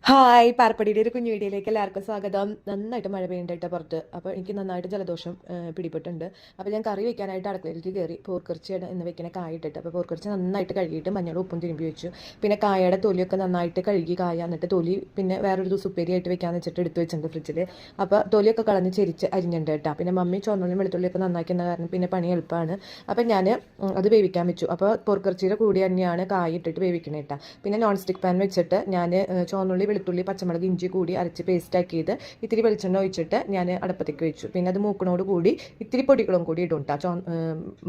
Hi പാർപ്പടിയുടെ ഒരു കുഞ്ഞു വീഡിയോയിലേക്ക് എല്ലാവർക്കും സ്വാഗതം. നന്നായിട്ട് മഴ പെയ്യുന്നുണ്ട് പുറത്ത്. അപ്പോൾ എനിക്ക് നന്നായിട്ട് ജലദോഷം പിടിപെട്ടുണ്ട്. അപ്പോൾ ഞാൻ കറി വെക്കാനായിട്ട് അടുക്കളയിലേക്ക് കയറി പോർക്കിറച്ചിയാണ് ഇന്ന് വെക്കുന്ന കായ ഇട്ടിട്ട്. അപ്പോൾ പോർക്കിറച്ചി നന്നായിട്ട് കഴുകിയിട്ട് മഞ്ഞളും ഉപ്പും തിരുമ്പി വെച്ചു. പിന്നെ കായയുടെ തൊലിയൊക്കെ നന്നായിട്ട് കഴുകി എന്നിട്ട് തൊലി പിന്നെ വേറൊരു ദിവസം ഉപ്പേരിയായിട്ട് വെക്കാമെന്ന് വെച്ചിട്ട് എടുത്ത് വെച്ചിട്ടുണ്ട് ഫ്രിഡ്ജിൽ. അപ്പോൾ തൊലിയൊക്കെ കളഞ്ഞ് ചെരിച്ച് അരിഞ്ഞിട്ടുണ്ട് കേട്ടോ. പിന്നെ മമ്മി ചുവന്നുള്ളിയും വെളുത്തുള്ളിയൊക്കെ നന്നാക്കുന്ന കാരണം പിന്നെ പണി എളുപ്പമാണ്. അപ്പോൾ ഞാൻ അത് വേവിക്കാൻ വെച്ചു. അപ്പോൾ പോർക്കിറച്ചിയുടെ കൂടി തന്നെയാണ് കായ ഇട്ടിട്ട് വേവിക്കണേ കേട്ടോ. പിന്നെ നോൺ സ്റ്റിക്ക് പാൻ വെച്ചിട്ട് ഞാൻ ചുവന്നുള്ളി വെളുത്തുള്ളി പച്ചമുളക് ഇഞ്ചി കൂടി അരച്ച് പേസ്റ്റാക്കിയത് ഇത്തിരി വെളിച്ചെണ്ണ ഒഴിച്ചിട്ട് ഞാൻ അടുപ്പത്തേക്ക് വെച്ചു. പിന്നെ അത് മൂക്കണോട് കൂടി ഇത്തിരി പൊടികളും കൂടി ഇടും കേട്ടോ.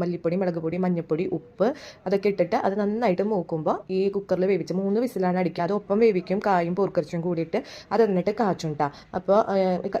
മല്ലിപ്പൊടി മുളക് പൊടി മഞ്ഞൾപ്പൊടി ഉപ്പ് അതൊക്കെ ഇട്ടിട്ട് അത് നന്നായിട്ട് മൂക്കുമ്പോൾ ഈ കുക്കറിൽ വേവിച്ച് 3 വിസിലാണ് അടിക്കുക. അത് ഒപ്പം വേവിക്കും കായും പോർക്കിറച്ചിയും കൂടിയിട്ട് അത് എന്നിട്ട് കാച്ചും കേട്ടോ. അപ്പോൾ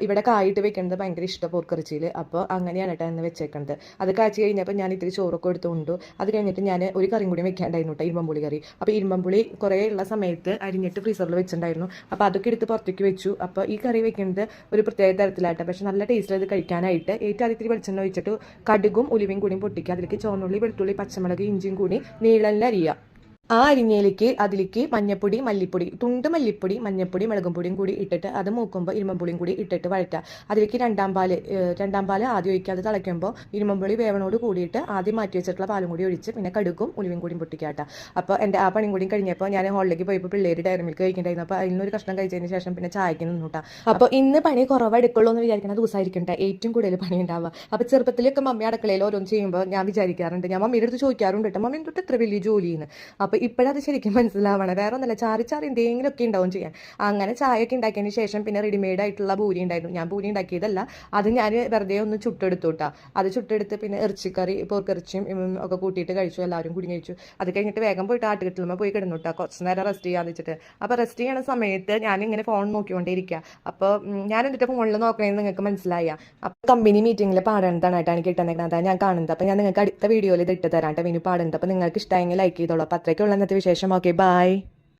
ഇവിടെ കായിട്ട് വെക്കുന്നത് ഭയങ്കര ഇഷ്ടം പോർക്കിറച്ചിയിൽ. അപ്പോൾ അങ്ങനെയാണ് കേട്ടോ എന്ന് വെച്ചേക്കുന്നത്. അത് കാച്ചി കഴിഞ്ഞപ്പോൾ ഞാൻ ഇത്തിരി ചോറൊക്കെ എടുത്തുകൊണ്ടു. അത് കഴിഞ്ഞിട്ട് ഞാൻ ഒരു കറിയും കൂടി വെക്കാണ്ടായിരുന്നു കേട്ടോ, ഇരുമ്പമ്പുളി കറി. അപ്പോൾ ഇരുമ്പമ്പുളി കുറേ ഉള്ള സമയത്ത് അരിഞ്ഞിട്ട് ഫ്രീസറിൽ വെച്ചിട്ടുണ്ടായിരുന്നു. അപ്പോൾ അതൊക്കെ എടുത്ത് പുറത്തേക്ക് വെച്ചു. അപ്പോൾ ഈ കറി വെക്കുന്നത് ഒരു പ്രത്യേക തരത്തിലായിട്ട്, പക്ഷെ നല്ല ടേസ്റ്റിൽ അത് കഴിക്കാനായിട്ട് ഏറ്റവും അതിത്തിരി വെളിച്ചെണ്ണ ഒഴിച്ചിട്ട് കടുകും ഉലുവയും കൂടിയും പൊട്ടിക്കുക. അതിലേക്ക് ചുവന്നുള്ളി വെളുത്തുള്ളി പച്ചമുളക് ഇഞ്ചിയും കൂടി നീളനിൽ അരിയുക. ആ അതിലേക്ക് മഞ്ഞപ്പൊടി മല്ലിപ്പൊടി തുണ്ട് മല്ലിപ്പൊടി മഞ്ഞപ്പൊടി മുളകും പൊടിയും കൂടി ഇട്ടിട്ട് അത് മൂക്കുമ്പോൾ ഇരുമ്പുളിയും കൂടി ഇട്ടിട്ട് വഴറ്റുക. അതിലേക്ക് രണ്ടാം പാല് ആദ്യം ഒഴിക്കുക. അത് തിളയ്ക്കുമ്പോൾ ഇരുമ്പുളി വേവനോട് കൂടിയിട്ട് ആദ്യം മാറ്റി വെച്ചിട്ടുള്ള പാലും കൂടി ഒഴിച്ച് പിന്നെ കടുകും ഉലുവയും കൂടിയും പൊട്ടിക്കാട്ട. അപ്പോൾ എൻ്റെ ആ പണിയും കൂടി കഴിഞ്ഞപ്പോൾ ഞാൻ ഹോളിലേക്ക് പോയപ്പോൾ പിള്ളേർ ഡയറി മിൽക്ക് കഴിക്കണ്ടായിരുന്നു. അപ്പോൾ അതിനൊരു കഷ്ണം കഴിച്ചതിന് ശേഷം പിന്നെ ചായക്ക് നിന്നുട്ടാ. അപ്പോൾ ഇന്ന് പണി കുറവെടുക്കുള്ളൂ എന്ന് വിചാരിക്കുന്ന ദിവസമായിരിക്കും ഏറ്റവും കൂടുതൽ പണി ഉണ്ടാവുക. അപ്പോൾ ചെറുപ്പത്തിലൊക്കെ മമ്മി അടുക്കളയിൽ ഓരോന്ന് ചെയ്യുമ്പോൾ ഞാൻ വിചാരിക്കാറുണ്ട്, ഞാൻ മമ്മിയുടെ അടുത്ത് ചോദിക്കാറുണ്ട് കേട്ടോ, മമ്മി തൊട്ട് എത്ര വലിയ ജോലിയെന്ന്. അപ്പോൾ ഇപ്പോഴത് ശരിക്കും മനസ്സിലാവണം. വേറെ ഒന്നല്ല, ചാറി എന്തെങ്കിലുമൊക്കെ ഉണ്ടാവും ചെയ്യാൻ. അങ്ങനെ ചായയൊക്കെ ഉണ്ടാക്കിയതിന് ശേഷം പിന്നെ റെഡിമെയ്ഡ് ആയിട്ടുള്ള പൂരി ഉണ്ടായിരുന്നു. ഞാൻ പൂരി ഉണ്ടാക്കിയതല്ല, അത് ഞാൻ വെറുതെ ഒന്ന് ചുട്ടെടുത്തു കേട്ടോ. അത് ചുട്ടെടുത്ത് പിന്നെ ഇറച്ചിക്കറി പോർക്കിറച്ചിയും ഒക്കെ കൂട്ടിയിട്ട് കഴിച്ചു. എല്ലാവരും കൂടി കഴിച്ചു. അത് കഴിഞ്ഞിട്ട് വേഗം പോയിട്ട് ആട്ടുകെട്ടിലുമ്പോൾ പോയി കിടന്നു കേട്ടോ, കുറച്ച് നേരം റെസ്റ്റ് ചെയ്യാന്ന് വെച്ചിട്ട്. അപ്പോൾ റെസ്റ്റ് ചെയ്യണ സമയത്ത് ഞാനിങ്ങനെ ഫോൺ നോക്കിക്കൊണ്ടേയിരിക്കുക. അപ്പോൾ ഞാൻ എന്നിട്ട് ഫോണിൽ നോക്കണമെന്ന് നിങ്ങൾക്ക് മനസ്സിലായ. അപ്പോൾ കമ്പനി മീറ്റിങ്ങിൽ പാടുന്നതാണ് കേട്ടോ എനിക്ക് കിട്ടുന്നത്, അതാണ് ഞാൻ കാണുന്നത്. അപ്പോൾ ഞാൻ നിങ്ങൾക്ക് അടുത്ത വീഡിയോയിൽ ഇത് ഇട്ട് തരാം കേട്ടോ, വിനു പാടുന്നത്. അപ്പോൾ നിങ്ങൾക്ക് ഇഷ്ടമെങ്കിൽ ലൈക്ക് ചെയ്തോളൂ. അപ്പോൾ അത്രയ്ക്കുള്ള ഇന്നത്തെ വിശേഷം. Okay, by.